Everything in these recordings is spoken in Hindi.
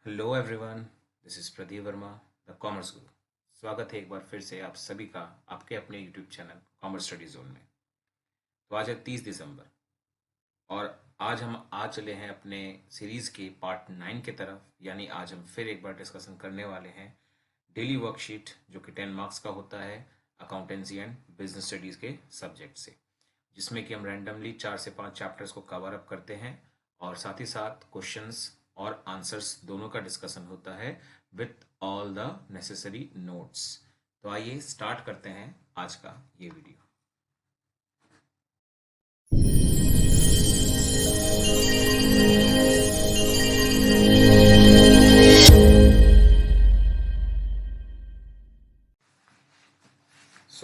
Hello everyone, this is Pradeep Verma, the commerce गुरु। स्वागत है एक बार फिर से आप सभी का आपके अपने YouTube channel commerce study zone में। तो आज है 30 दिसंबर और आज हम आ चले हैं अपने सीरीज़ के पार्ट 9 की तरफ। यानी आज हम फिर एक बार डिस्कशन करने वाले हैं डेली वर्कशीट, जो कि 10 मार्क्स का होता है अकाउंटेंसी एंड बिजनेस स्टडीज़ के सब्जेक्ट से, जिसमें कि हम रैंडमली 4 से 5 चैप्टर्स को कवर अप करते हैं और साथ ही साथ क्वेश्चंस और आंसर्स दोनों का डिस्कशन होता है with all the necessary notes. तो आइए स्टार्ट करते हैं आज का ये वीडियो।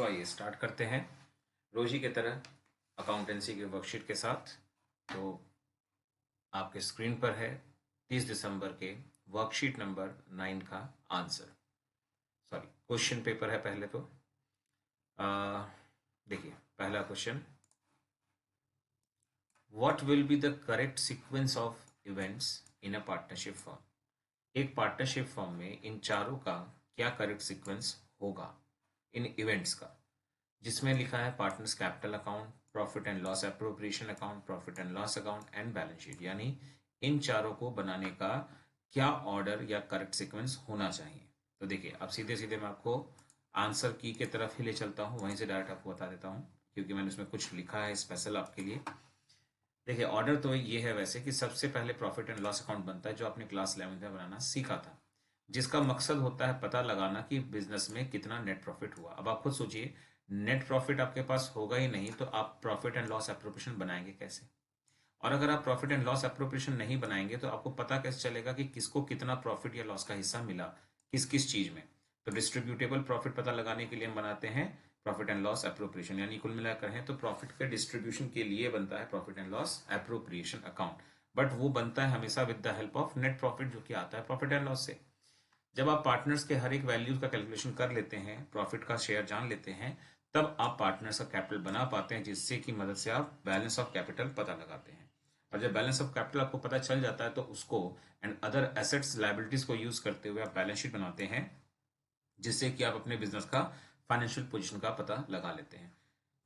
आइए स्टार्ट करते हैं रोज ही की तरह अकाउंटेंसी के वर्कशीट के साथ। तो आपके स्क्रीन पर है 30 दिसंबर के वर्कशीट नंबर 9 का आंसर, सॉरी क्वेश्चन पेपर है। पहले तो देखिए पहला question, what will be the correct sequence of events in a partnership firm. एक पार्टनरशिप फर्म में इन चारों का क्या करेक्ट सीक्वेंस होगा इन इवेंट्स का, जिसमें लिखा है partners capital account, profit and loss appropriation account, profit and loss account and balance sheet. यानी इन चारों को बनाने का क्या ऑर्डर या करेक्ट सीक्वेंस होना चाहिए। तो देखिए अब सीधे सीधे मैं आपको आंसर की के तरफ ही ले चलता हूँ, वहीं से डायरेक्ट आपको बता देता हूँ क्योंकि मैंने उसमें कुछ लिखा है स्पेशल आपके लिए। देखिए ऑर्डर तो ये है वैसे कि सबसे पहले प्रॉफिट एंड लॉस अकाउंट बनता है, जो आपने क्लास 11 में बनाना सीखा था, जिसका मकसद होता है पता लगाना कि बिजनेस में कितना नेट प्रॉफिट हुआ। अब आप खुद सोचिए, नेट प्रॉफिट आपके पास होगा ही नहीं तो आप प्रॉफिट एंड लॉस एप्रोप्रिएशन बनाएंगे कैसे। और अगर आप प्रॉफिट एंड लॉस एप्रोप्रिएशन नहीं बनाएंगे तो आपको पता कैसे चलेगा कि किसको कितना प्रॉफिट या लॉस का हिस्सा मिला किस किस चीज में। तो डिस्ट्रीब्यूटेबल प्रॉफिट पता लगाने के लिए हम बनाते हैं प्रॉफिट एंड लॉस एप्रोप्रिएशन, यानी कुल मिलाकर है तो प्रॉफिट के डिस्ट्रीब्यूशन के लिए बनता है profit and loss appropriation account. But वो बनता है हमेशा with the help of net profit, जो कि आता है प्रॉफिट एंड लॉस से। जब आप पार्टनर्स के हर एक वैल्यूज का कैलकुलेशन कर लेते हैं, प्रॉफिट का शेयर जान लेते हैं, तब आप पार्टनर्स का कैपिटल बना पाते हैं, जिससे की मदद से आप बैलेंस ऑफ कैपिटल पता लगाते हैं। और जब बैलेंस ऑफ कैपिटल आपको पता चल जाता है तो उसको एंड अदर एसेट्स लाइबिलिटीज को यूज करते हुए आप बैलेंस शीट बनाते हैं, जिससे कि आप अपने बिजनेस का फाइनेंशियल पोजीशन का पता लगा लेते हैं।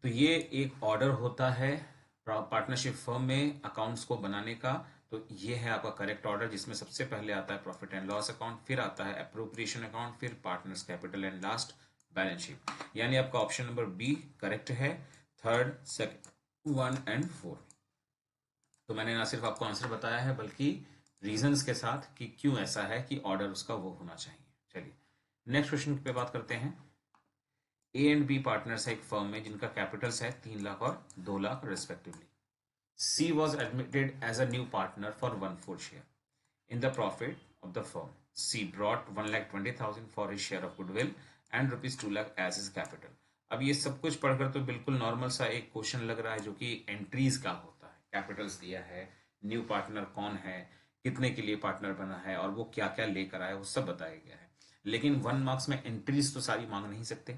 तो ये एक ऑर्डर होता है पार्टनरशिप फर्म में अकाउंट्स को बनाने का। तो ये है आपका करेक्ट ऑर्डर, जिसमें सबसे पहले आता है प्रॉफिट एंड लॉस अकाउंट, फिर आता है अप्रोप्रिएशन अकाउंट, फिर partners capital and last balance sheet. यानी आपका ऑप्शन नंबर बी करेक्ट है, थर्ड, सेकंड, 1 और 4। तो मैंने ना सिर्फ आपको आंसर बताया है बल्कि रीजंस के साथ कि क्यों ऐसा है कि ऑर्डर उसका वो होना चाहिए। चलिए नेक्स्ट क्वेश्चन पे बात करते हैं। ए एंड बी पार्टनर्स है एक फर्म में जिनका कैपिटल्स है 3 लाख और 2 lakh respectively. C was admitted as a new partner for 1/4 share. In the profit of the firm, C brought 1,20,000 for his share of goodwill and rupees 2 lakh as his capital. अब ये सब कुछ पढ़कर तो बिल्कुल नॉर्मल सा एक क्वेश्चन लग रहा है, जो कि एंट्रीज का होता है। कैपिटल्स दिया है, न्यू पार्टनर कौन है, कितने के लिए पार्टनर बना है और वो क्या क्या लेकर आया, वो सब बताया गया है। लेकिन 1 मार्क्स में एंट्रीज तो सारी मांग नहीं सकते।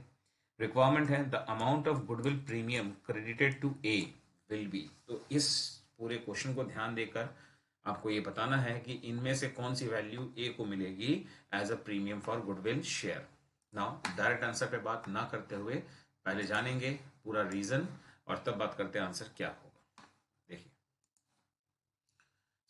रिक्वायरमेंट है the amount of goodwill premium credited to A will be. तो इस पूरे क्वेश्चन को ध्यान देकर आपको ये बताना है कि इनमें से कौन सी वैल्यू ए को मिलेगी as a premium for goodwill share. Now direct answer पे बात ना करते हुए पहले जानेंगे पूरा रीजन और तब बात करते हैं आंसर क्या होगा। देखिए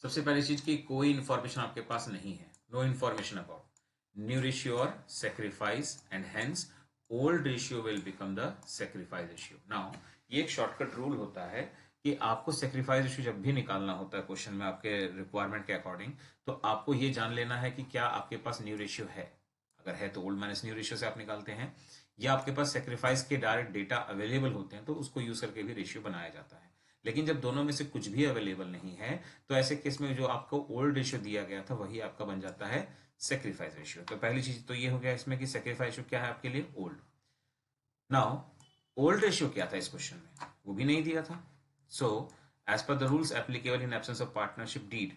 सबसे पहली चीज की कोई इंफॉर्मेशन आपके पास नहीं है, no information about new ratio और sacrifice and hence old ratio will become the sacrifice ratio. Now ये एक शॉर्टकट रूल होता है कि आपको सेक्रीफाइस रेशियो जब भी निकालना होता है क्वेश्चन में आपके रिक्वायरमेंट के अकॉर्डिंग, तो आपको ये जान लेना है कि क्या आपके पास न्यू रेशियो है। अगर है तो ओल्ड माइनस न्यू रेशियो से आप निकालते हैं, या आपके पास सेक्रीफाइस के डायरेक्ट डेटा अवेलेबल होते हैं तो उसको यूज करके भी रेशियो बनाया जाता है। लेकिन जब दोनों में से कुछ भी अवेलेबल नहीं है तो ऐसे केस में जो आपको ओल्ड रेशियो दिया गया था वही आपका बन जाता है सेक्रीफाइस रेशियो। तो पहली चीज तो ये हो गया इसमें कि सेक्रीफाइस रेशियो क्या है आपके लिए, ओल्ड। नाउ ओल्ड रेशियो क्या था इस क्वेश्चन में, वो भी नहीं दिया था। So as per the rules applicable in absence of partnership deed,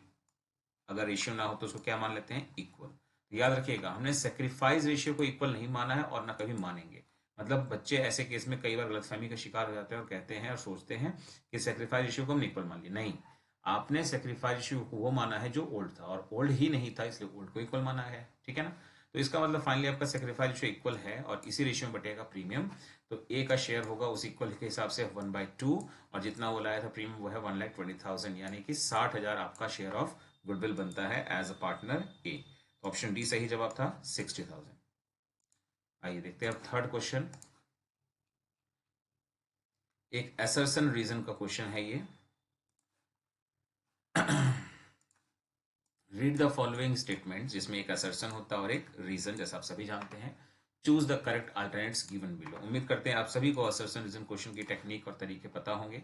अगर रेशियो ना हो तो उसको क्या मान लेते हैं, इक्वल। तो याद रखिएगा हमने सेक्रीफाइस रेशियो को इक्वल नहीं माना है और ना कभी मानेंगे। मतलब बच्चे ऐसे केस में कई बार गलतफहमी का शिकार हो जाते हैं और कहते हैं और सोचते हैं कि सेक्रीफाइस रेशियो को हम इक्वल मान लिए, नहीं। आपने सेक्रीफाइस रेशियो को वो माना है जो ओल्ड था, और ओल्ड ही नहीं था इसलिए ओल्ड को इक्वल माना है, ठीक है ना। तो इसका मतलब फाइनली आपका सेक्रीफाइस रेशियो इक्वल है और इसी रेशियो में बटेगा प्रीमियम। तो ए का शेयर होगा उस इक्वल के हिसाब से 1/2, और जितना वो लाया था प्रीमियम वो है 1,20,000, यानी कि 60,000 आपका शेयर ऑफ गुडविल बनता है एज अ पार्टनर ए। तो ऑप्शन डी सही जवाब था 60,000। आइए देखते हैं अब थर्ड क्वेश्चन। एक असर्शन रीजन का क्वेश्चन है ये। रीड द फॉलोइंग स्टेटमेंट, जिसमें एक असर्शन होता है और एक रीजन, जैसा आप सभी जानते हैं। Choose the correct alternates given below. उम्मीद करते हैं आप सभी को असर्शन रीजन क्वेश्चन की टेक्निक और तरीके पता होंगे।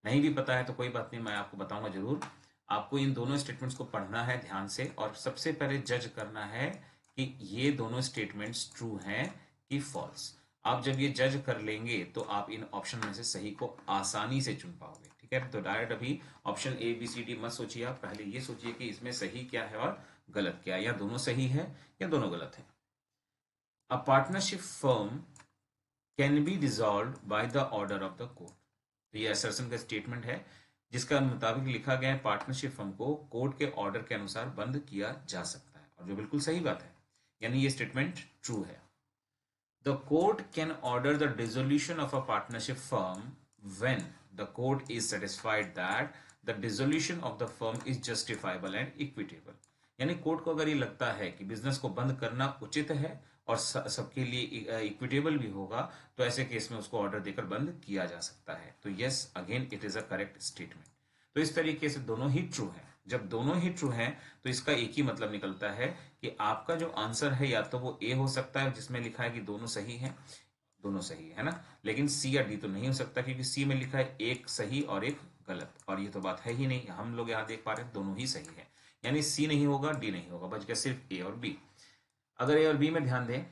नहीं भी पता है तो कोई बात नहीं, मैं आपको बताऊंगा जरूर। आपको इन दोनों स्टेटमेंट्स को पढ़ना है ध्यान से, और सबसे पहले जज करना है कि ये दोनों स्टेटमेंट्स ट्रू हैं कि फॉल्स। आप जब ये जज कर लेंगे तो आप इन ऑप्शन में से सही को आसानी से चुन पाओगे, ठीक है। तो डायरेक्ट अभी option A B C D मत सोचिए, आप पहले ये सोचिए कि इसमें सही क्या है और गलत क्या है, या दोनों सही है या दोनों गलत है। A partnership firm can be dissolved bye the order of the court. तो ये असर्शन का स्टेटमेंट है जिसका मुताबिक लिखा गया है पार्टनरशिप फर्म को कोर्ट के ऑर्डर के अनुसार बंद किया जा सकता है, और जो बिल्कुल सही बात है, यानी ये स्टेटमेंट ट्रू है। The court can order the dissolution of a partnership firm when the court is satisfied that the dissolution of the firm is justifiable and equitable। यानी कोर्ट को अगर ये लगता है कि बिजनेस को बंद करना उचित है और सबके लिए इक्विटेबल भी होगा, तो ऐसे केस में उसको ऑर्डर देकर बंद किया जा सकता है। तो yes, again it is a correct statement. तो इस तरीके से दोनों ही ट्रू हैं। जब दोनों ही ट्रू हैं तो इसका एक ही मतलब निकलता है कि आपका जो आंसर है या तो वो ए हो सकता है जिसमें लिखा है कि दोनों सही हैं, दोनों सही है ना, लेकिन सी या डी तो नहीं हो सकता, क्योंकि सी में लिखा है एक सही और एक गलत, और ये तो बात है ही नहीं। हम लोग यहाँ देख पा रहे हैं दोनों ही सही है, यानी सी नहीं होगा, डी नहीं होगा, बच गया सिर्फ ए और बी। अगर ए और बी में ध्यान दें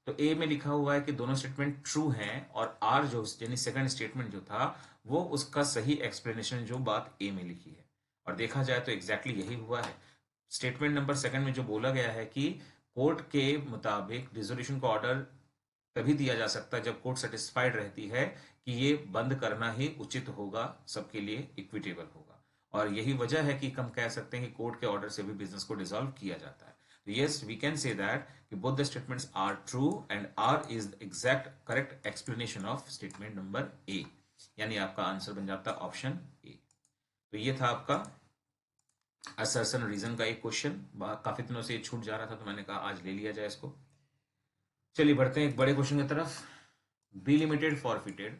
तो ए में लिखा हुआ है कि दोनों स्टेटमेंट ट्रू हैं, और आर जो यानी सेकंड स्टेटमेंट जो था वो उसका सही एक्सप्लेनेशन जो बात ए में लिखी है, और देखा जाए तो एग्जैक्टली यही हुआ है। स्टेटमेंट नंबर सेकंड में जो बोला गया है कि कोर्ट के मुताबिक डिसोल्यूशन का ऑर्डर तभी दिया जा सकता है जब कोर्ट सेटिस्फाइड रहती है कि ये बंद करना ही उचित होगा, सबके लिए इक्विटेबल होगा, और यही वजह है कि हम कह सकते हैं कि कोर्ट के ऑर्डर से भी बिजनेस को डिसॉल्व किया जाता है। तो yes, we can say that कि both the statements are true and R is the exact correct explanation of statement number A, यानी आपका आंसर बन जाता है ऑप्शन ए। तो ये था आपका असर्शन रीजन का एक क्वेश्चन। काफी दिनों से छूट जा रहा था तो मैंने कहा आज ले लिया जाए इसको। चलिए बढ़ते हैं एक बड़े क्वेश्चन की तरफ। B limited forfeited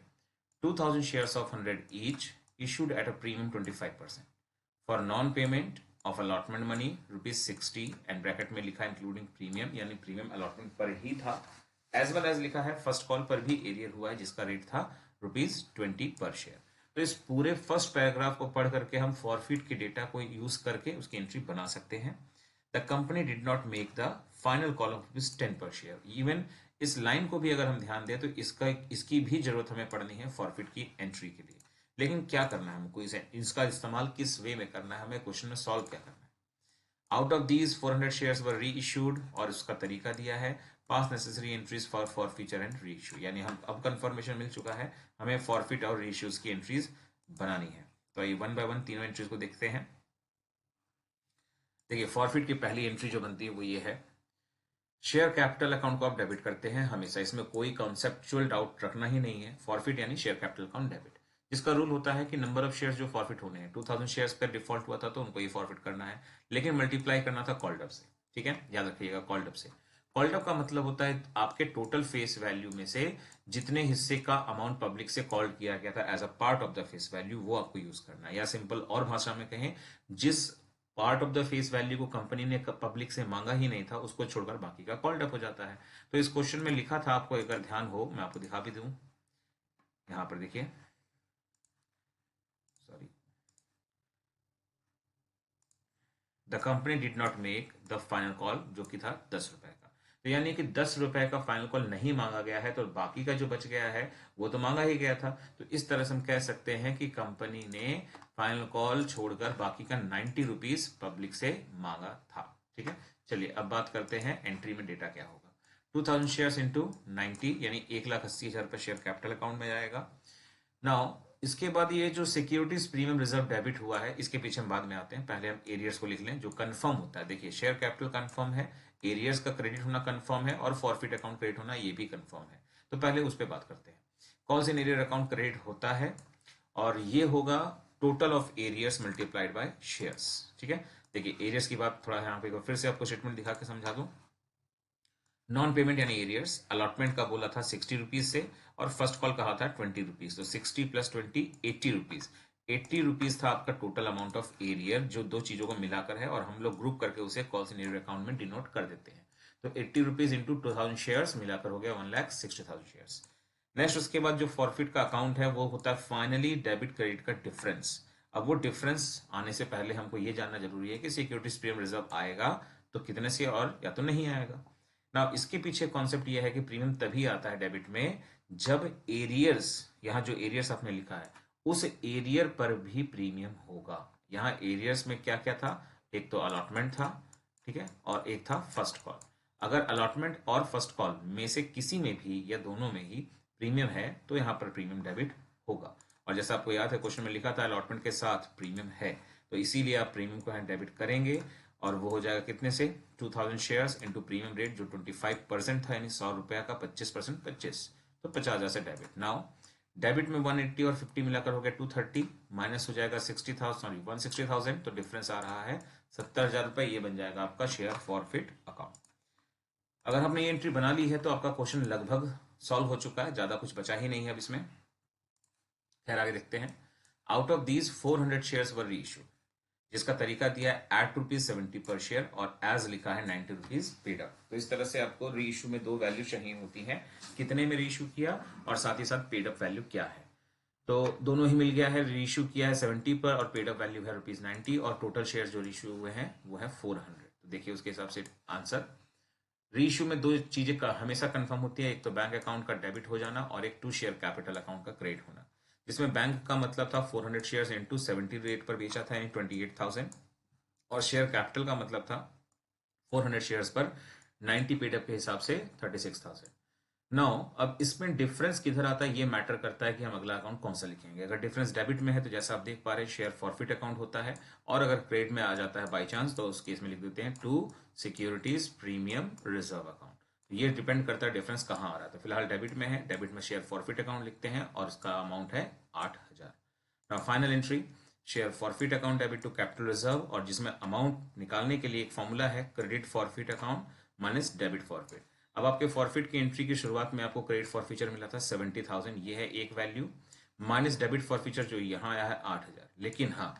2000 shares of 100 each issued at a premium 25% for non-payment of allotment money ₹60, and bracket में लिखा इंक्लूडिंग प्रीमियम, यानी प्रीमियम अलॉटमेंट पर ही था, एज वेल एज लिखा है फर्स्ट कॉल पर भी एरियर हुआ है जिसका रेट था ₹20 पर शेयर। तो इस पूरे फर्स्ट पैराग्राफ को पढ़ करके हम फॉरफिट के डेटा को यूज करके उसकी एंट्री बना सकते हैं। The company did not make the final call of ₹10 पर शेयर। इवन इस लाइन को भी अगर हम ध्यान दें तो इसकी भी जरूरत हमें पड़नी है फॉरफिट की एंट्री के लिए। लेकिन क्या करना है हमको, इसका इस्तेमाल किस वे में करना है, हमें क्वेश्चन में सॉल्व क्या करना है। आउट ऑफ दीज 400 शेयर्स वर री इशूड, और उसका तरीका दिया है पास necessary entries for forfeiture and re issue, यानी हम अब कंफर्मेशन मिल चुका है हमें फॉरफिट और री इश्यूज की एंट्रीज बनानी है। तो ये वन बाय वन तीनों एंट्रीज को देखते हैं। देखिए फॉरफिट की पहली एंट्री जो बनती है वो ये है, शेयर कैपिटल अकाउंट को आप डेबिट करते हैं हमेशा, इसमें कोई कॉन्सेप्चुअल डाउट रखना ही नहीं है। फॉरफिट यानी शेयर कैपिटल अकाउंट डेबिट, जिसका रूल होता है कि नंबर ऑफ शेयर्स जो फॉरफिट होने हैं, 2000 शेयर्स पर डिफॉल्ट हुआ था तो उनको ये फॉरफिट करना है, लेकिन मल्टीप्लाई करना था कॉल्ड अप से, ठीक है, याद रखिएगा कॉल्ड अप से। कॉल्ड अप का मतलब होता है आपके टोटल फेस वैल्यू में से जितने हिस्से का अमाउंट पब्लिक से कॉल किया गया था as a part of the face value, वो आपको यूज करना है, या सिंपल और भाषा में कहें जिस part of the face value को कंपनी ने पब्लिक से मांगा ही नहीं था उसको छोड़कर बाकी का कॉल्ड अप हो जाता है। तो इस क्वेश्चन में लिखा था, आपको अगर ध्यान हो मैं आपको दिखा भी दूं, यहां पर देखिए, sorry, the company did not make the final call, जो कि था 10 रुपए का। तो यानी कि 10 रुपए का फाइनल कॉल नहीं मांगा गया है, तो बाकी का जो बच गया है वो तो मांगा ही गया था। तो इस तरह से हम कह सकते हैं कि कंपनी ने फाइनल कॉल छोड़कर बाकी का 90 रुपीज पब्लिक से मांगा था, ठीक है। चलिए अब बात करते हैं एंट्री में डेटा क्या होगा। 2000 शेयर्स इंटू 90 यानी 1,80,000 रुपए शेयर कैपिटल अकाउंट में जाएगा। नाउ इसके बाद ये जो सिक्योरिटीज प्रीमियम रिजर्व डेबिट हुआ है, इसके पीछे हम बाद में आते हैं। पहले हम एरियर्स को लिख लें जो कंफर्म होता है। देखिए, शेयर कैपिटल कंफर्म है, एरियर्स का क्रेडिट होना कंफर्म है, और फॉरफिट अकाउंट क्रेडिट होना ये भी कंफर्म है। तो पहले उस पर बात करते हैं। Calls in arrear account credit होता है, और ये होगा total of arrears multiplied by shares. ठीक है, देखिए एरियर्स की बात थोड़ा यहाँ पे फिर से आपको स्टेटमेंट दिखा के समझा दूं। नॉन पेमेंट यानी एरियर्स, अलॉटमेंट का बोला था 60 रुपीज से, और फर्स्ट कॉल कहा था 20 रुपीज, तो 60 + 20 80 रुपीज। 80 रुपीज था आपका टोटल अमाउंट ऑफ एरियर, जो दो चीजों को मिलाकर है, और हम लोग ग्रुप करके उसे कॉल्स इन एरियर अकाउंट में डिनोट कर देते हैं। तो 80 रुपीज इंटू 2000 शेयर्स मिलाकर हो गया 1,60,000 शेयर्स। नेक्स्ट, उसके बाद जो फॉरफिट का अकाउंट है वो होता है फाइनली डेबिट क्रेडिट का डिफरेंस। अब वो डिफरेंस आने से पहले हमको ये जानना जरूरी है कि सिक्योरिटीज प्रीमियम रिजर्व आएगा तो कितने से, और या तो नहीं आएगा ना। इसके पीछे कॉन्सेप्ट यह है कि प्रीमियम तभी आता है डेबिट में जब एरियर्स, यहाँ जो एरियर्स आपने लिखा है उस एरियर पर भी प्रीमियम होगा। यहाँ एरियर्स में क्या क्या था, एक तो अलॉटमेंट था, ठीक है, और एक था फर्स्ट कॉल। अगर अलॉटमेंट और फर्स्ट कॉल में से किसी में भी या दोनों में ही प्रीमियम है तो यहाँ पर प्रीमियम डेबिट होगा। और जैसा आपको याद है क्वेश्चन में लिखा था अलॉटमेंट के साथ प्रीमियम है, तो इसीलिए आप प्रीमियम को यहाँ डेबिट करेंगे, और वो हो जाएगा कितने से, 2000 शेयर्स इंटू प्रीमियम रेट जो 25% था, यानी 100 रुपया का 25% 25, तो 50,000 से डेबिट। नाउ डेबिट में 180 और 50 मिलाकर हो गया 230, माइनस हो जाएगा 60,000, सॉरी 160,000, तो डिफरेंस आ रहा है 70,000 रुपये। ये बन जाएगा आपका शेयर फॉरफिट अकाउंट। अगर हमने ये एंट्री बना ली है तो आपका क्वेश्चन लगभग सॉल्व हो चुका है, ज्यादा कुछ बचा ही नहीं है अब इसमें। खैर आगे देखते हैं। आउट ऑफ दीज 400 शेयर्स वर री इशू, जिसका तरीका दिया है एट ₹70 पर शेयर, और एज लिखा है 90 रुपीज पेड अप। तो इस तरह से आपको री इशू में दो वैल्यू चाहिए होती हैं, कितने में री इशू किया और साथ ही साथ पेड अप वैल्यू क्या है। तो दोनों ही मिल गया है, री इशू किया है 70 पर और पेड अप वैल्यू है ₹90, और टोटल शेयर जो री इशू हुए हैं वो है 400। तो देखिए उसके हिसाब से आंसर, री इशू में दो चीजें का हमेशा कंफर्म होती है, एक तो बैंक अकाउंट का डेबिट हो जाना और एक टू शेयर कैपिटल अकाउंट का क्रेडिट होना। जिसमें बैंक का मतलब था 400 शेयर्स इंटू 70 रेट पर बेचा था, यानी 28,000, और शेयर कैपिटल का मतलब था 400 शेयर्स पर 90 पेड अप के हिसाब से 36,000। नाउ अब इसमें डिफरेंस किधर आता है ये मैटर करता है कि हम अगला अकाउंट कौन सा लिखेंगे। अगर डिफरेंस डेबिट में है तो जैसा आप देख पा रहे हैं शेयर फॉरफिट अकाउंट होता है, और अगर क्रेडिट में आ जाता है बाई चांस तो उस केस में लिख देते हैं to securities premium reserve account. तो ये डिपेंड करता है डिफरेंस कहाँ आ रहा है। तो फिलहाल डेबिट में है, डेबिट में शेयर फॉरफिट अकाउंट लिखते हैं और उसका अमाउंट है 8,000। Now final entry, share forfeit account debit to capital reserve, और जिसमें अमाउंट निकालने के लिए एक फॉर्मूला है credit forfeit account minus debit forfeit. अब आपके फॉरफिट की एंट्री की शुरुआत में आपको क्रेडिट फॉरफीचर मिला था 70,000, ये है एक वैल्यू, माइनस डेबिट फॉरफीचर जो यहाँ आया है 8,000। लेकिन हाँ,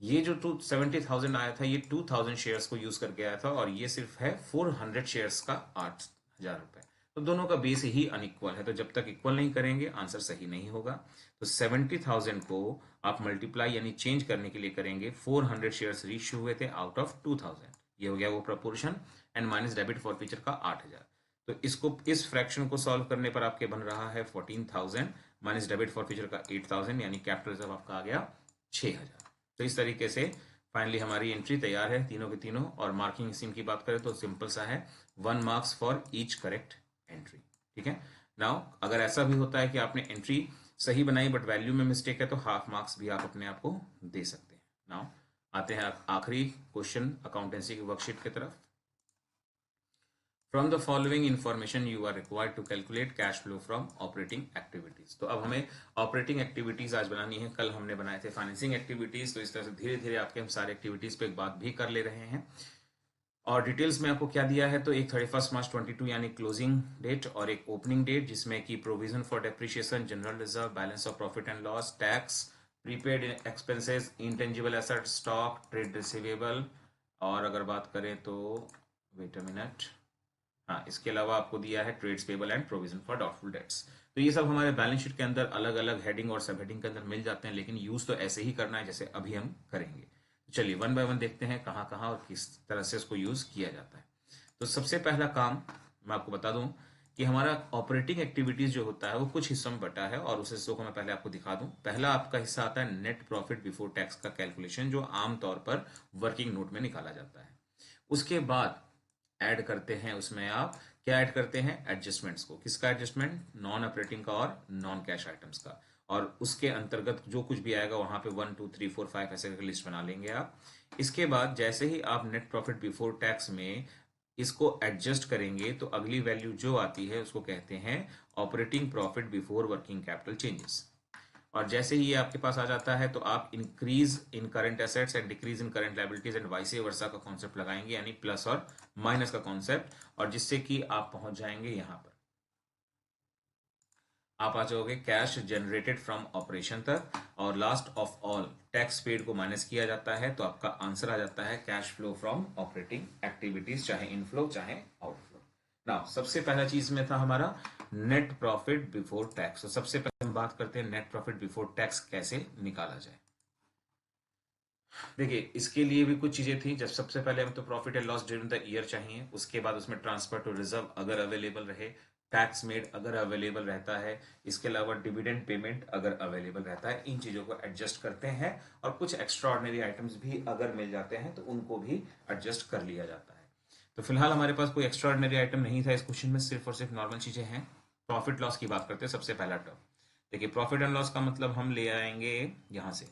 ये जो 70,000 आया था ये 2,000 शेयर्स को यूज करके आया था, और ये सिर्फ है 400 शेयर्स का 8,000 रुपए। तो दोनों का बेस ही अनइक्वल है, तो जब तक इक्वल नहीं करेंगे आंसर सही नहीं होगा। तो 70,000 को आप मल्टीप्लाई यानी चेंज करने के लिए करेंगे 400 शेयर्स रीइश्यू हुए थे आउट ऑफ 2,000, ये हो गया वो proportion, and minus debit forfeiture का 8,000। तो इसको, इस फ्रैक्शन को सॉल्व करने पर आपके बन रहा है 14,000 माइनस डेबिट फॉरफीचर का 8,000, यानी कैपिटल रिजर्व आपका आ गया 6,000। तो इस तरीके से फाइनली हमारी एंट्री तैयार है तीनों के तीनों। और मार्किंग स्कीम की बात करें तो सिंपल सा है, 1 marks for each correct entry. ठीक है, नाउ अगर ऐसा भी होता है कि आपने एंट्री सही बनाई बट वैल्यू में मिस्टेक है तो हाफ मार्क्स भी आप अपने आप को दे सकते हैं। नाउ आते हैं आखिरी क्वेश्चन अकाउंटेंसी की वर्कशीट की तरफ। From the following information you are required to calculate cash flow from operating activities। तो अब हमें ऑपरेटिंग एक्टिविटीज आज बनानी है, कल हमने बनाए थे फाइनेंसिंग एक्टिविटीज, तो इस तरह से धीरे धीरे आपके हम सारे एक्टिविटीज पे एक बात भी कर ले रहे हैं। और डिटेल्स में आपको क्या दिया है, तो एक 31 मार्च 22 यानी क्लोजिंग डेट, और एक ओपनिंग डेट जिसमें कि provision for depreciation, general reserve, balance of profit and loss, tax, prepaid expenses, intangible asset, stock, trade receivable, और अगर बात करें तो वेट अ मिनट, हाँ इसके अलावा आपको दिया है trades payable and provision for doubtful debts. तो ये सब हमारे बैलेंस शीट के अंदर अलग अलग हेडिंग और सब हेडिंग के अंदर मिल जाते हैं, लेकिन यूज तो ऐसे ही करना है जैसे अभी हम करेंगे। तो चलिए वन बाय वन देखते हैं कहाँ कहाँ और किस तरह से इसको यूज किया जाता है। तो सबसे पहला काम मैं आपको बता दूं कि हमारा ऑपरेटिंग एक्टिविटीज जो होता है वो कुछ हिस्सों में बटा है, और उस हिस्सों को मैं पहले आपको दिखा दूं। पहला आपका हिस्सा आता है नेट प्रॉफिट बिफोर टैक्स का कैलकुलेशन, जो आमतौर पर वर्किंग नोट में निकाला जाता है। उसके बाद ऐड करते हैं, उसमें आप क्या ऐड करते हैं, एडजस्टमेंट्स को। किसका एडजस्टमेंट, नॉन ऑपरेटिंग का और नॉन कैश आइटम्स का। और उसके अंतर्गत जो कुछ भी आएगा वहां पे 1 2 3 4 5 ऐसे करके लिस्ट बना लेंगे आप। इसके बाद जैसे ही आप नेट प्रॉफिट बिफोर टैक्स में इसको एडजस्ट करेंगे तो अगली वैल्यू जो आती है उसको कहते हैं operating profit before working capital changes. और जैसे ही ये आपके पास आ जाता है तो आप increase in current assets and decrease in current liabilities and vice versa का कॉन्सेप्ट लगाएंगे, यानी प्लस और माइनस का कॉन्सेप्ट, और जिससे कि आप पहुंच जाएंगे यहां पर, आप आ जाओगे कैश जनरेटेड फ्रॉम ऑपरेशन तक, और last of all tax paid को माइनस किया जाता है तो आपका आंसर आ जाता है cash flow from operating activities, चाहे इनफ्लो चाहे आउटफ्लो। नाउ सबसे पहला चीज में था हमारा नेट प्रॉफिट बिफोर टैक्स। तो सबसे पहले हम बात करते हैं नेट प्रॉफिट बिफोर टैक्स कैसे निकाला जाए। देखिए इसके लिए भी कुछ चीजें थी। जब सबसे पहले हमें तो profit and loss during the year चाहिए, उसके बाद उसमें ट्रांसफर टू रिजर्व अगर अवेलेबल रहे, टैक्स मेड अगर अवेलेबल रहता है, इसके अलावा डिविडेंड पेमेंट अगर अवेलेबल रहता है, इन चीजों को एडजस्ट करते हैं, और कुछ एक्स्ट्रा ऑर्डिनरी आइटम्स भी अगर मिल जाते हैं तो उनको भी एडजस्ट कर लिया जाता है। तो फिलहाल हमारे पास कोई एक्स्ट्रा ऑर्डिनरी आइटम नहीं था इस क्वेश्चन में, सिर्फ और सिर्फ नॉर्मल चीजें हैं। प्रॉफिट लॉस की बात करते हैं। सबसे पहला टर्म देखिए, प्रॉफिट एंड लॉस का मतलब हम ले आएंगे यहां से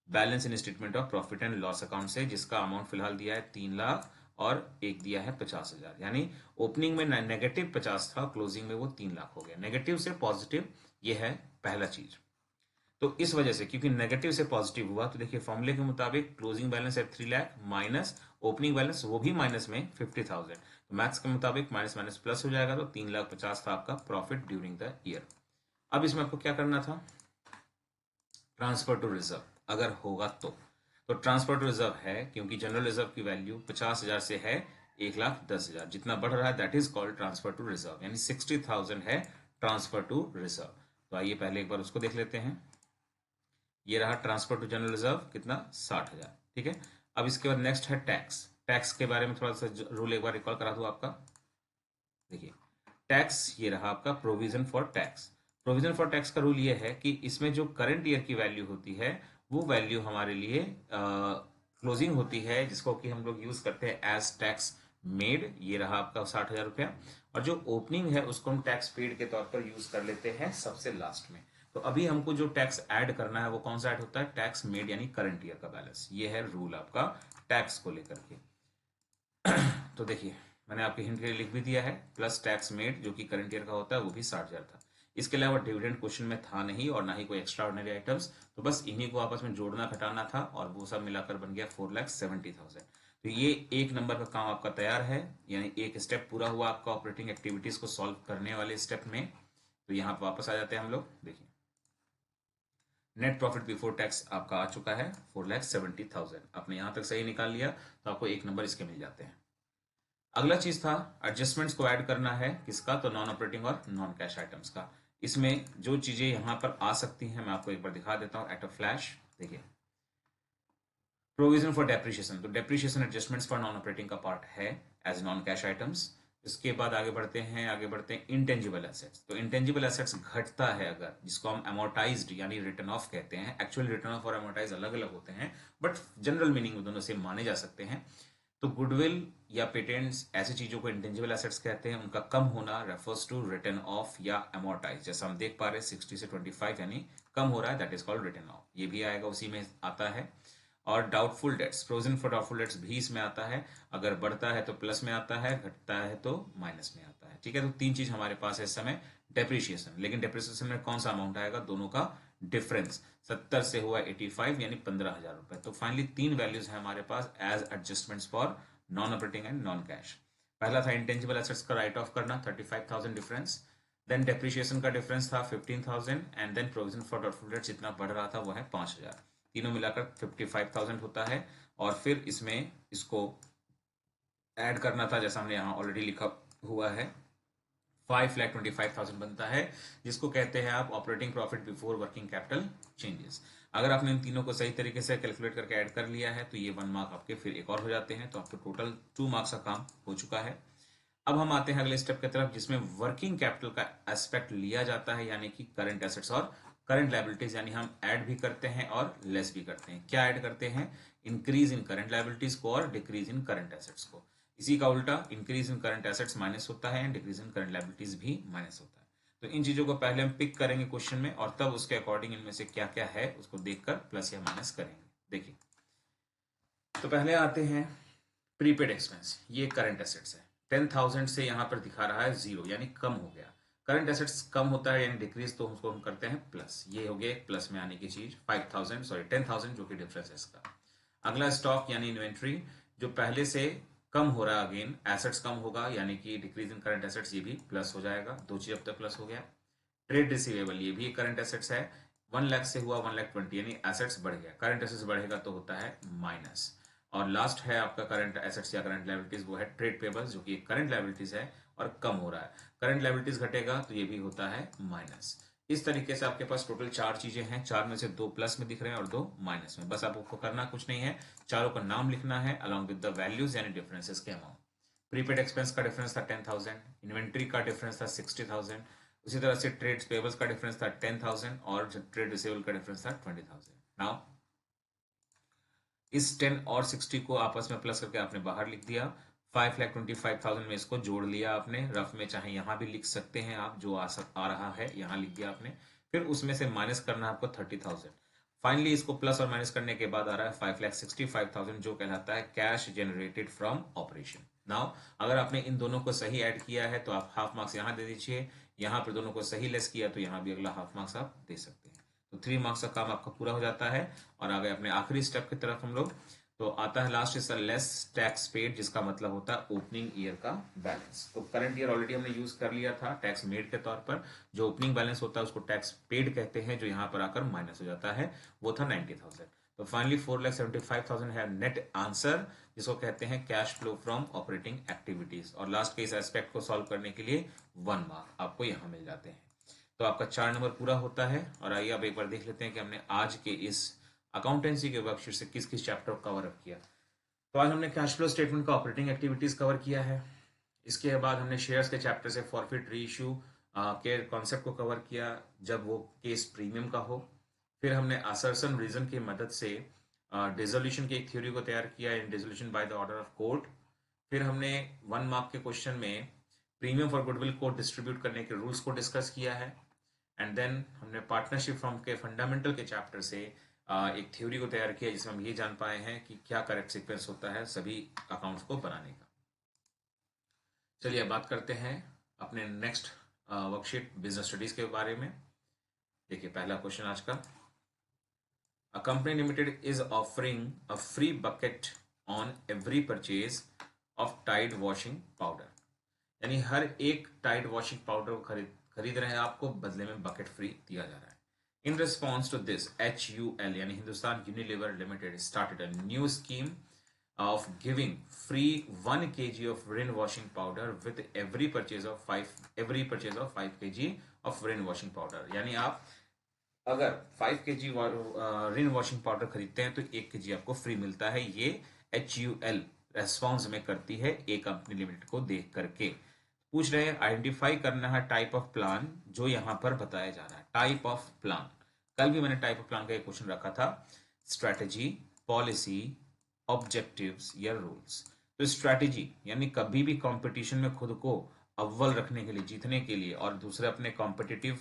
balance in statement of profit and loss account से, जिसका अमाउंट फिलहाल दिया है 3 लाख और एक दिया है 50,000, यानी ओपनिंग में नेगेटिव 50 था, क्लोजिंग में वो 3 लाख हो गया। नेगेटिव से पॉजिटिव, ये है पहला चीज। तो इस वजह से क्योंकि नेगेटिव से पॉजिटिव हुआ तो देखिए फॉर्मूले के मुताबिक क्लोजिंग बैलेंस है 3 लाख माइनस ओपनिंग बैलेंस वो भी माइनस में 50,000, तो मैथ्स के मुताबिक माइनस माइनस प्लस हो जाएगा, तो 3,50,000 था आपका प्रॉफिट ड्यूरिंग द ईयर। अब इसमें आपको क्या करना था, ट्रांसफर टू रिजर्व अगर होगा तो ट्रांसफर टू रिजर्व है, क्योंकि जनरल रिजर्व की वैल्यू 50,000 से है 1,10,000, जितना बढ़ रहा है that is called transfer to reserve, यानी 60,000 है ट्रांसफर टू रिजर्व। तो आइए पहले एक बार उसको देख लेते हैं। ये रहा ट्रांसफर टू जनरल रिजर्व, कितना 60,000, ठीक है। अब इसके बाद नेक्स्ट है टैक्स। टैक्स के बारे में थोड़ा सा रूल एक बार रिकॉल करा दूं आपका। देखिए टैक्स ये रहा आपका provision for tax. Provision for tax का रूल ये है कि इसमें जो करंट ईयर की वैल्यू होती है वो वैल्यू हमारे लिए क्लोजिंग होती है, जिसको कि हम लोग यूज करते हैं एज टैक्स मेड। ये रहा आपका 60,000 रुपया, और जो ओपनिंग है उसको हम टैक्स पेड के तौर पर यूज कर लेते हैं सबसे लास्ट में। तो अभी हमको जो टैक्स ऐड करना है वो कौन सा ऐड होता है, टैक्स मेड, यानी करंट ईयर का बैलेंस। ये है रूल आपका टैक्स को लेकर के। तो देखिए मैंने आपके हिंट के लिए लिख भी दिया है, प्लस टैक्स मेड जो कि करंट ईयर का होता है वो भी 60,000 था। इसके अलावा डिविडेंड क्वेश्चन में था नहीं और ना ही कोई एक्स्ट्रा ऑर्डिनरी आइटम्स, तो बस इन्हीं को आपस में जोड़ना घटाना था और वो सब मिलाकर बन गया 4,70,000। तो ये एक नंबर का काम आपका तैयार है, यानी एक स्टेप पूरा हुआ आपका ऑपरेटिंग एक्टिविटीज को सॉल्व करने वाले स्टेप में। तो यहाँ पर वापस आ जाते हैं हम लोग। देखिए नेट प्रॉफिट बिफोर टैक्स आपका आ चुका है 4,70,000। आपने यहाँ तक सही निकाल लिया तो आपको एक नंबर इसके मिल जाते हैं। अगला चीज था एडजस्टमेंट्स को ऐड करना है, किसका, तो नॉन ऑपरेटिंग और नॉन कैश आइटम्स का। इसमें जो चीजें यहां पर आ सकती हैं मैं आपको एक बार दिखा देता हूं एट अ फ्लैश। देखिए प्रोविजन फॉर डेप्रिशिएशन, तो depreciation adjustments for non operating का पार्ट है एज नॉन कैश आइटम्स। इसके बाद आगे बढ़ते हैं इंटेंजिबल एसेट्स। तो इंटेंजिबल एसेट्स घटता है अगर, जिसको हम अमोर्टाइज्ड यानी रिटर्न ऑफ कहते हैं। एक्चुअल रिटर्न ऑफ और अमोर्टाइज अलग अलग होते हैं, बट जनरल मीनिंग में दोनों से माने जा सकते हैं। तो गुडविल या पेटेंट्स ऐसी चीजों को इंटेंजिबल एसेट्स कहते हैं। उनका कम होना रेफर्स टू रिटर्न ऑफ या अमोर्टाइज, जैसा हम देख पा रहे हैं 60 से 25 यानी कम हो रहा है, that is called return of. ये भी आएगा, उसी में आता है। और doubtful debts, provision for doubtful dates भी इसमें आता है। अगर बढ़ता है तो प्लस में आता है, घटता है तो माइनस में आता है, ठीक है। तो तीन चीज हमारे पास है इस समय। डेप्रिशिएशन, लेकिन डेप्रिशिएशन में कौन सा अमाउंट आएगा, दोनों का डिफरेंस 70 से हुआ 85 यानी 15,000 रुपए। तो फाइनली तीन वैल्यूज है हमारे पास as adjustments for non operating and non cash. पहला था इंटेंजिबल एसेट्स का राइट ऑफ करना 35,000 डिफरेंस, देन डेप्रिशिएशन का डिफरेंस था 15,000, and then provision for doubtful debts जितना बढ़ रहा था वो है 5,000। तीनों मिलाकर 55,000 होता है। और फिर इसमें इसको ऐड करना था, जैसा हमने यहाँ ऑलरेडी लिखा हुआ है, 5,25,000 बनता है, जिसको कहते हैं आप operating profit before working capital changes. अगर आपने इन तीनों को सही तरीके से कैलकुलेट करके ऐड कर लिया है तो ये 1 मार्क आपके फिर एक और हो जाते हैं, तो आपको टोटल 2 मार्क्स का काम हो चुका है। अब हम आते हैं अगले स्टेप की तरफ, जिसमें वर्किंग कैपिटल का एस्पेक्ट लिया जाता है, यानी कि करंट एसेट्स और करंट लायबिलिटीज, यानी हम ऐड भी करते हैं और लेस भी करते हैं। क्या ऐड करते हैं, इंक्रीज इन करंट लायबिलिटीज को और डिक्रीज इन करंट एसेट्स को। इसी का उल्टा increase in current assets minus होता है and decrease in current liabilities भी माइनस होता है। तो इन चीज़ों को पहले हम पिक करेंगे क्वेश्चन में, और तब उसके अकॉर्डिंग इनमें से क्या क्या है उसको देखकर प्लस या माइनस करेंगे। देखिए, तो पहले आते हैं प्रीपेड एक्सपेंस। ये करंट एसेट्स है। 10,000 से यहाँ पर दिखा रहा है 0, यानी कम हो गया। करंट एसेट्स कम होता है यानी डिक्रीज, तो उसको हम करते हैं प्लस। ये हो गया प्लस में आने की चीज। 5,000 सॉरी 10,000 जो कि डिफरेंस है इसका। अगला स्टॉक यानी इन्वेंट्री, जो पहले से कम हो रहा है। अगेन एसेट्स कम होगा यानी कि डिक्रीज इन करंट एसेट्स, ये भी प्लस हो जाएगा। दो चीज अब तक प्लस हो गया। ट्रेड रिसीवेबल, ये भी करंट एसेट्स है। 1 लाख से हुआ 1,20,000 यानी एसेट्स बढ़ गया। करंट एसेट्स बढ़ेगा तो होता है माइनस। और लास्ट है आपका करंट एसेट्स या करंट लायबिलिटीज, वो है ट्रेड पेबल्स, जो कि करंट लायबिलिटीज है और कम हो रहा है। करंट लायबिलिटीज घटेगा तो ये भी होता है माइनस। इस तरीके से आपके पास टोटल 4 चीजें हैं। 4 में से 2 प्लस में दिख रहे हैं और 2 माइनस में। बस आपको करना कुछ नहीं है, चारों का नाम लिखना है अलॉन्ग विद द वैल्यूज यानी डिफरेंसेस के अमाउंट। प्रीपेड एक्सपेंस का डिफरेंस था 10,000, इन्वेंट्री का डिफरेंस था 60,000, उसी तरह से ट्रेड पेबल्स का डिफरेंस था 10,000 और ट्रेड रिसीवेबल का डिफरेंस था 20,000। नाउ इस 10 और 60 को आपस में प्लस करके आपने बाहर लिख दिया। 5,25,000 में इसको जोड़ लिया आपने रफ में, चाहे यहां भी लिख सकते हैं आप, जो आ रहा है यहां लिख दिया आपने। फिर उसमें से माइनस करना है आपको 30,000। फाइनली इसको प्लस और माइनस करने के बाद आ रहा है 5,65,000, जो कहलाता है cash generated from operation. Now अगर आपने इन दोनों को सही ऐड किया है तो आप हाफ मार्क्स यहाँ दे दीजिए, यहाँ पर दोनों को सही लेस किया तो यहाँ भी अगला हाफ मार्क्स आप दे सकते हैं। तो 3 मार्क्स का काम आपका पूरा हो जाता है। और आगे अपने आखिरी स्टेप की तरफ हम लोग, तो आता है last is less tax paid, जिसका मतलब होता है ओपनिंग ईयर का बैलेंस। तो करंट ईयर ऑलरेडी हमने यूज कर लिया था टैक्स मेड के तौर पर। जो ओपनिंग बैलेंस होता है उसको टैक्स पेड कहते हैं, जो यहाँ पर आकर माइनस हो जाता है, वो था 90,000। तो फाइनली 4,75,000 है नेट आंसर, जिसको कहते हैं cash flow from operating activities. और लास्ट के इस एस्पेक्ट को सॉल्व करने के लिए 1 मार्क आपको यहाँ मिल जाते हैं। तो आपका 4 नंबर पूरा होता है। और आइए अब एक बार देख लेते हैं कि हमने आज के इस अकाउंटेंसी के वर्कशीट से किस किस चैप्टर को कवर अप किया। तो आज हमने कैश फ्लो स्टेटमेंट का ऑपरेटिंग एक्टिविटीज कवर किया है। इसके बाद हमने शेयर्स के चैप्टर से फॉरफिट री इशू के कॉन्सेप्ट को कवर किया, जब वो केस प्रीमियम का हो। फिर हमने असर्सन रीजन की मदद से डिसोल्यूशन की एक थ्योरी को तैयार किया in dissolution by the order of court. फिर हमने 1 मार्क के क्वेश्चन में प्रीमियम फॉर गुडविल को डिस्ट्रीब्यूट करने के रूल्स को डिस्कस किया है। एंड देन हमने पार्टनरशिप फॉर्म के फंडामेंटल के चैप्टर से एक थ्योरी को तैयार किया, जिसमें हम ये जान पाए हैं कि क्या करेक्ट सीक्वेंस होता है सभी अकाउंट्स को बनाने का। चलिए अब बात करते हैं अपने नेक्स्ट वर्कशीट बिजनेस स्टडीज के बारे में। देखिए पहला क्वेश्चन आज का, A company limited is offering a free bucket on every purchase of Tide washing powder। यानी हर एक टाइड वॉशिंग पाउडर को खरीद रहे हैं, आपको बदले में बकेट फ्री दिया जा रहा है। In response to this HUL यानी Hindustan Unilever Limited started a new scheme of giving free 1 kg of rain washing powder with every purchase of 5 kg of rain washing powder। यानी आप अगर 5 kg रेन वॉशिंग पाउडर खरीदते हैं तो 1 kg आपको फ्री मिलता है। ये HUL रेस्पॉन्स में करती है ए कंपनी लिमिटेड को देख करके। पूछ रहे हैं आइडेंटिफाई करना है टाइप ऑफ प्लान जो यहां पर बताया जा रहा है। टाइप ऑफ प्लान, कल भी मैंने टाइप ऑफ प्लान का एक क्वेश्चन रखा था, स्ट्रेटेजी, पॉलिसी, ऑब्जेक्टिव्स या रूल्स। तो स्ट्रेटेजी यानी कभी भी कंपटीशन में खुद को अव्वल रखने के लिए, जीतने के लिए, और दूसरे अपने कॉम्पिटिटिव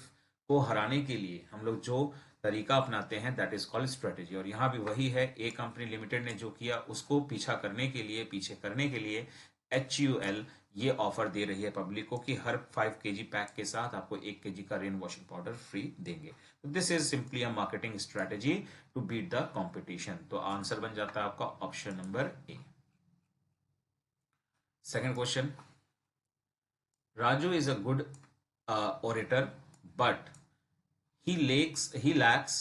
को हराने के लिए हम लोग जो तरीका अपनाते हैं दैट इज कॉल्ड स्ट्रेटेजी। और यहाँ भी वही है, ए कंपनी लिमिटेड ने जो किया उसको पीछे करने के लिए HUL ये ऑफर दे रही है पब्लिक को कि हर 5 kg पैक के साथ आपको 1 kg का रेन वॉशिंग पाउडर फ्री देंगे। तो this is simply a marketing strategy to beat the competition. तो आंसर बन जाता है आपका option number A. Second question, Raju is a good orator but he lacks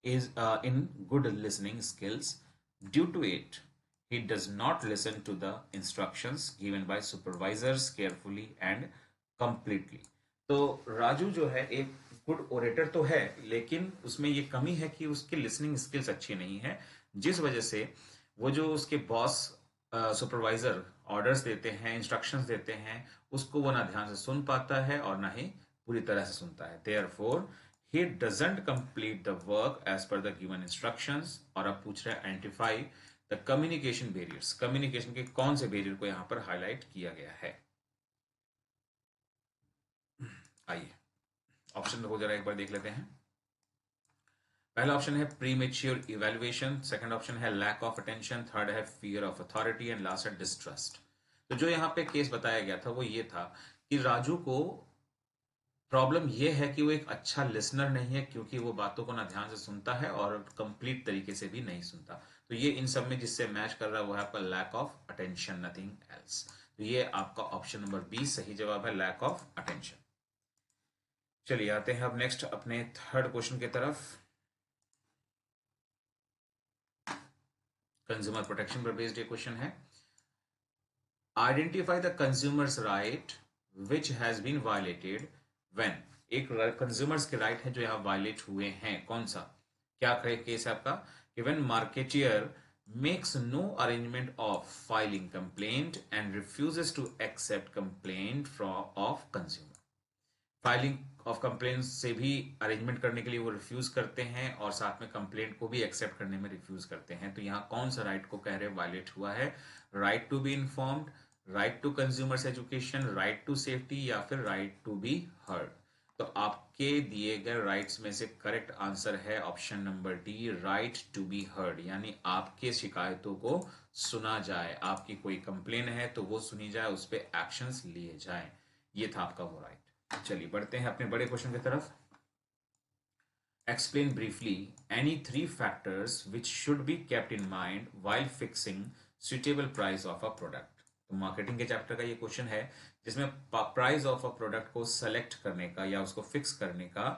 is in good listening skills. Due to it, he does not listen to the instructions given by supervisors carefully and completely। तो राजू जो है एक गुड ओरेटर तो है, लेकिन उसमें ये कमी है कि उसकी लिसनिंग स्किल्स अच्छी नहीं है, जिस वजह से वो जो उसके बॉस सुपरवाइजर ऑर्डर्स देते हैं, इंस्ट्रक्शंस देते हैं, उसको वो ना ध्यान से सुन पाता है और ना ही पूरी तरह से सुनता है। Therefore he doesn't complete the work as per the given instructions। और अब पूछ रहे हैं identify the communication barriers. Communication के कौन से बैरियर को यहां पर हाईलाइट किया गया है। आइए ऑप्शन को जरा एक बार देख लेते हैं। पहला ऑप्शन है प्रीमेच्योर इवेल्युएशन, सेकंड ऑप्शन है लैक ऑफ अटेंशन, थर्ड है fear of authority and last है डिस्ट्रस्ट। तो जो यहाँ पे केस बताया गया था वो ये था कि राजू को प्रॉब्लम ये है कि वो एक अच्छा लिसनर नहीं है, क्योंकि वो बातों को ना ध्यान से सुनता है और कंप्लीट तरीके से भी नहीं सुनता। तो ये इन सब में जिससे मैच कर रहा है वो है आपका lack of attention, nothing else. तो ये आपका ऑप्शन नंबर बी सही जवाब है, लैक ऑफ अटेंशन। चलिए आते हैं अब नेक्स्ट अपने थर्ड क्वेश्चन की तरफ। कंज्यूमर प्रोटेक्शन पर बेस्ड ये क्वेश्चन है। Identify the consumers right which has been violated when. एक कंज्यूमर्स के राइट है जो यहाँ वायलेट हुए हैं, कौन सा, क्या केस है आपका कि when marketer makes no arrangement of filing complaint and refuses to accept complaint from of consumer. Filing of complaint से भी अरेंजमेंट करने के लिए वो रिफ्यूज करते हैं और साथ में कंप्लेंट को भी एक्सेप्ट करने में रिफ्यूज करते हैं। तो यहाँ कौन सा राइट को कह रहे हैं वायलेट हुआ है? Right to be informed, right to consumers education, right to safety या फिर राइट टू बी हर्ड। तो आपके दिए गए राइट्स में से करेक्ट आंसर है option number D, right to be heard, यानी आपके शिकायतों को सुना जाए, आपकी कोई कंप्लेन है तो वो सुनी जाए, उस पर एक्शंस लिए जाए। ये था आपका वो राइट। चलिए बढ़ते हैं अपने बड़े क्वेश्चन की तरफ। Explain briefly any three factors which should be kept in mind while fixing suitable price of a product. तो मार्केटिंग के चैप्टर का ये क्वेश्चन है जिसमें प्राइस ऑफ अ प्रोडक्ट को सेलेक्ट करने का या उसको फिक्स करने का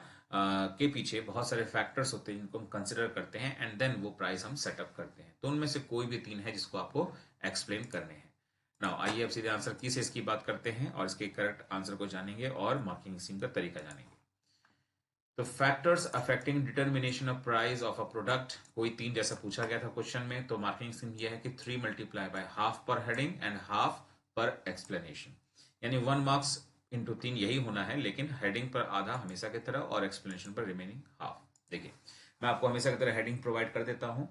के पीछे बहुत सारे फैक्टर्स होते हैं जिनको हम कंसिडर करते हैं एंड देन वो प्राइस हम सेटअप करते हैं। तो उनमें से कोई भी तीन है जिसको आपको एक्सप्लेन करने हैं। नाउ आइए अब सीधे आंसर की से इसकी बात करते हैं और इसके करेक्ट आंसर को जानेंगे और मार्किंग स्कीम का तरीका जानेंगे। तो factors affecting determination of price of a product, कोई तीन जैसा पूछा गया था क्वेश्चन में, तो मार्किंग स्कीम यह है कि 3 मल्टीप्लाई बाय हाफ पर हेडिंग एंड हाफ पर एक्सप्लेनेशन, यानी 1 मार्क्स इंटू 3 यही होना है, लेकिन हेडिंग पर आधा हमेशा की तरह और एक्सप्लेनेशन पर रिमेनिंग हाफ। देखिए मैं आपको हमेशा की तरह हेडिंग प्रोवाइड कर देता हूं।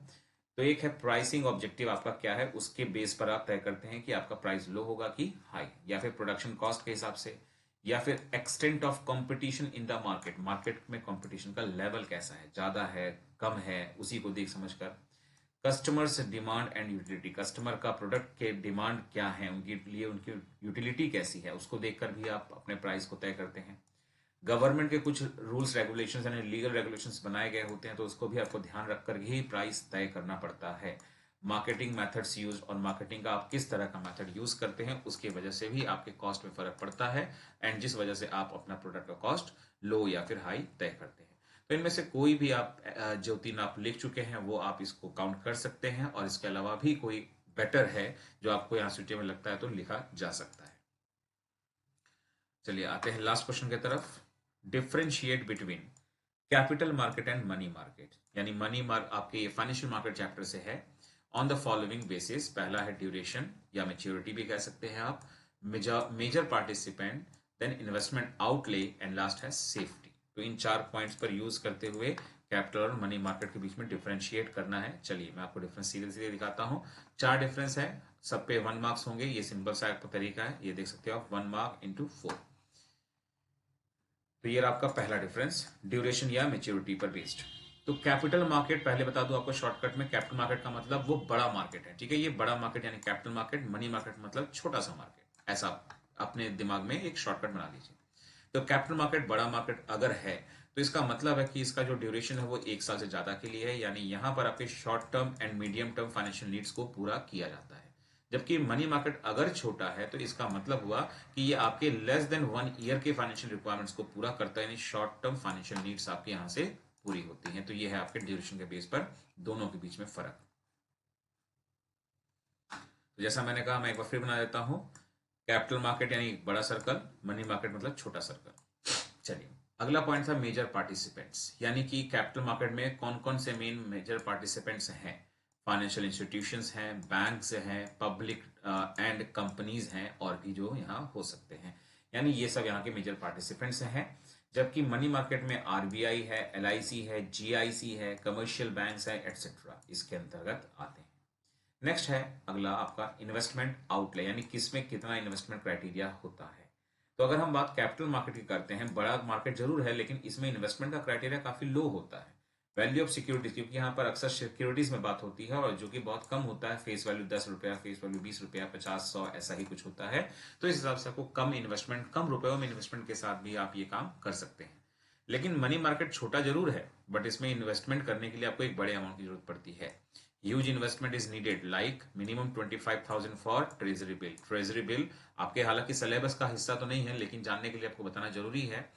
तो एक है प्राइसिंग ऑब्जेक्टिव आपका क्या है, उसके बेस पर आप तय करते हैं कि आपका प्राइस लो होगा कि हाई, या फिर प्रोडक्शन कॉस्ट के हिसाब से, या फिर extent of competition in the market, market में कंपटीशन का लेवल कैसा है, ज्यादा है कम है, उसी को देख समझकर। Customers demand and utility, customer का प्रोडक्ट के डिमांड क्या है, उनके लिए उनकी यूटिलिटी कैसी है, उसको देखकर भी आप अपने प्राइस को तय करते हैं। गवर्नमेंट के कुछ रूल्स रेगुलेशंस यानी लीगल रेगुलेशंस बनाए गए होते हैं, तो उसको भी आपको ध्यान रखकर ही प्राइस तय करना पड़ता है। मार्केटिंग मेथड्स यूज, और मार्केटिंग का आप किस तरह का मेथड यूज करते हैं उसकी वजह से भी आपके कॉस्ट में फर्क पड़ता है, एंड जिस वजह से आप अपना प्रोडक्ट का कॉस्ट लो या फिर हाई तय करते हैं। तो इनमें से कोई भी आप जो तीन आप लिख चुके हैं वो आप इसको काउंट कर सकते हैं, और इसके अलावा भी कोई बेटर है जो आपको यहाँ सूची में लगता है तो लिखा जा सकता है। चलिए आते हैं लास्ट क्वेश्चन की तरफ। Differentiate between capital market and money market, यानी मनी मार्क आपके ये फाइनेंशियल मार्केट चैप्टर से है, ऑन द फॉलोइंग बेसिस। पहला है ड्यूरेशन या मैच्योरिटी भी कह सकते हैं आप, major participant, then investment outlay and last है सेफ्टी। तो इन 4 पॉइंट्स पर यूज करते हुए कैपिटल और मनी मार्केट के बीच में डिफरेंशिएट करना है। चलिए मैं आपको डिफरेंस सीधे सीधे दिखाता हूँ। 4 डिफरेंस है, सब पे 1 मार्क्स होंगे। ये सिंपल सा तरीका है, ये देख सकते हो आप, 1 मार्क इंटू 4। तो ये आपका पहला डिफरेंस, ड्यूरेशन या मेच्योरिटी पर बेस्ड। तो कैपिटल मार्केट, पहले बता दूं आपको शॉर्टकट में, कैपिटल मार्केट का मतलब वो बड़ा मार्केट है, ठीक है, ये बड़ा मार्केट यानी कैपिटल मार्केट। मनी मार्केट मतलब छोटा सा मार्केट, ऐसा अपने दिमाग में एक शॉर्टकट बना लीजिए। तो कैपिटल मार्केट बड़ा मार्केट अगर है तो इसका मतलब है कि इसका जो ड्यूरेशन है वो 1 साल से ज्यादा के लिए है, यानी यहां पर आपके short term and medium term financial needs को पूरा किया जाता है। जबकि मनी मार्केट अगर छोटा है तो इसका मतलब हुआ कि ये आपके लेस देन 1 ईयर के फाइनेंशियल रिक्वायरमेंट्स को पूरा करता है, यानी शॉर्ट टर्म फाइनेंशियल नीड्स आपके यहां से पूरी होती हैं। तो ये है आपके ड्यूरेशन के बेस पर दोनों के बीच में फर्क। तो जैसा मैंने कहा, मैं एक बार फिर बना देता हूं, कैपिटल मार्केट यानी बड़ा सर्कल, मनी मार्केट मतलब छोटा सर्कल। चलिए अगला पॉइंट था मेजर पार्टिसिपेंट्स, यानी कि कैपिटल मार्केट में कौन कौन से मेन मेजर पार्टिसिपेंट्स हैं। फाइनेंशियल इंस्टीट्यूशंस हैं, बैंक्स हैं, पब्लिक एंड कंपनीज हैं, और भी जो यहाँ हो सकते हैं, यानी ये सब यहाँ के मेजर पार्टिसिपेंट्स हैं। जबकि मनी मार्केट में आरबीआई है, एलआईसी है, जीआईसी है, कमर्शियल बैंक्स है, एटसेट्रा इसके अंतर्गत आते हैं। नेक्स्ट है अगला आपका इन्वेस्टमेंट आउटले, यानी किसमें कितना इन्वेस्टमेंट क्राइटेरिया होता है। तो अगर हम बात कैपिटल मार्केट की करते हैं, बड़ा मार्केट जरूर है लेकिन इसमें इन्वेस्टमेंट का क्राइटेरिया काफी लो होता है। वैल्यू ऑफ सिक्योरिटीज, क्योंकि यहाँ पर अक्सर सिक्योरिटीज में बात होती है और जो कि बहुत कम होता है, फेस वैल्यू 10 रुपया, फेस वैल्यू 20 रुपया, 50, 100 ऐसा ही कुछ होता है। तो इस हिसाब से आपको कम इन्वेस्टमेंट, कम रुपयों में इन्वेस्टमेंट के साथ भी आप ये काम कर सकते हैं। लेकिन मनी मार्केट छोटा जरूर है, बट इसमें इन्वेस्टमेंट करने के लिए आपको एक बड़े अमाउंट की जरूरत पड़ती है। Huge investment is needed, like minimum 25,000 for treasury bill. Treasury bill आपके हालांकि सिलेबस का हिस्सा तो नहीं है, लेकिन जानने के लिए आपको बताना जरूरी है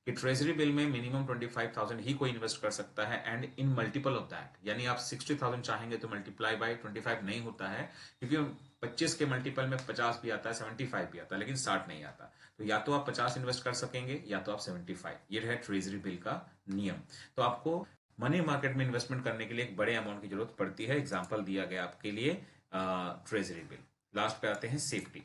कि ट्रेजरी बिल में मिनिमम 25,000 ही कोई इन्वेस्ट कर सकता है, and in multiple of that. यानी आप 60,000 चाहेंगे तो मल्टीप्लाई बाय 25 नहीं होता है, क्योंकि 25 के मल्टीपल में 50 भी आता है, 75 भी आता है, लेकिन 60 नहीं आता। तो या तो आप 50 इन्वेस्ट कर सकेंगे या तो आप 75। ये है ट्रेजरी बिल का नियम। तो आपको मनी मार्केट में इन्वेस्टमेंट करने के लिए एक बड़े अमाउंट की जरूरत पड़ती है। एग्जाम्पल दिया गया आपके लिए ट्रेजरी बिल। लास्ट पे आते हैं सेफ्टी।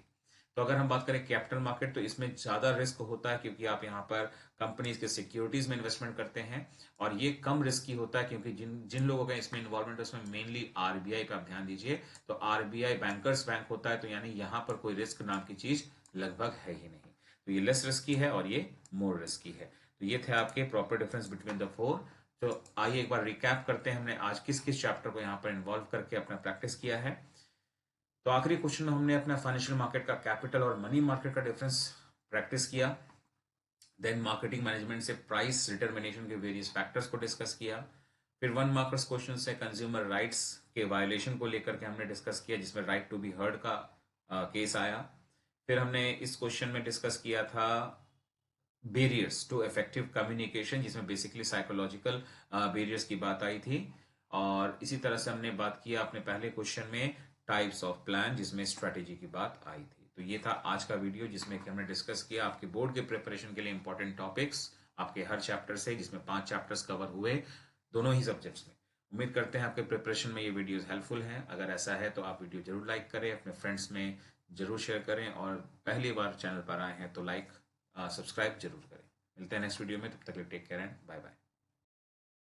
तो अगर हम बात करें कैपिटल मार्केट, तो इसमें ज्यादा रिस्क होता है, क्योंकि आप यहाँ पर कंपनीज के सिक्योरिटीज में इन्वेस्टमेंट करते हैं। और ये कम रिस्की होता है, क्योंकि जिन जिन लोगों का इसमें इन्वॉल्वमेंट है उसमें मेनली आरबीआई पे आप ध्यान दीजिए। तो आरबीआई बैंकर्स बैंक होता है, तो यानी यहाँ पर कोई रिस्क नाम की चीज लगभग है ही नहीं। तो ये लेस रिस्की है और ये मोर रिस्की है। तो ये थे आपके proper difference between the four. तो आइए एक बार रिकैप करते हैं, हमने आज किस किस चैप्टर को यहाँ पर इन्वॉल्व करके अपना प्रैक्टिस किया है। तो आखिरी क्वेश्चन में हमने अपना फाइनेंशियल मार्केट का कैपिटल और मनी मार्केट का डिफरेंस प्रैक्टिस किया। देन मार्केटिंग मैनेजमेंट से प्राइस डिटर्मिनेशन के वेरियस फैक्टर्स को डिस्कस किया। फिर 1 मार्कर्स क्वेश्चन से कंज्यूमर राइट्स के वायोलेशन को लेकर के हमने डिस्कस किया, जिसमें राइट टू बी हर्ड का केस आया। फिर हमने इस क्वेश्चन में डिस्कस किया था बैरियर्स टू इफेक्टिव कम्युनिकेशन, जिसमें बेसिकली साइकोलॉजिकल बैरियर्स की बात आई थी। और इसी तरह से हमने बात किया अपने पहले क्वेश्चन में टाइप्स ऑफ प्लान, जिसमें स्ट्रेटेजी की बात आई थी। तो ये था आज का वीडियो, जिसमें कि हमने डिस्कस किया आपके बोर्ड के प्रिपरेशन के लिए इंपॉर्टेंट टॉपिक्स आपके हर चैप्टर से, जिसमें 5 चैप्टर्स कवर हुए दोनों ही सब्जेक्ट्स में। उम्मीद करते हैं आपके प्रिपरेशन में ये वीडियोस हेल्पफुल हैं। अगर ऐसा है तो आप वीडियो जरूर लाइक करें, अपने फ्रेंड्स में जरूर शेयर करें, और पहली बार चैनल पर आए हैं तो लाइक सब्सक्राइब जरूर करें। मिलते हैं नेक्स्ट वीडियो में, तब तक के लिए take care and bye bye.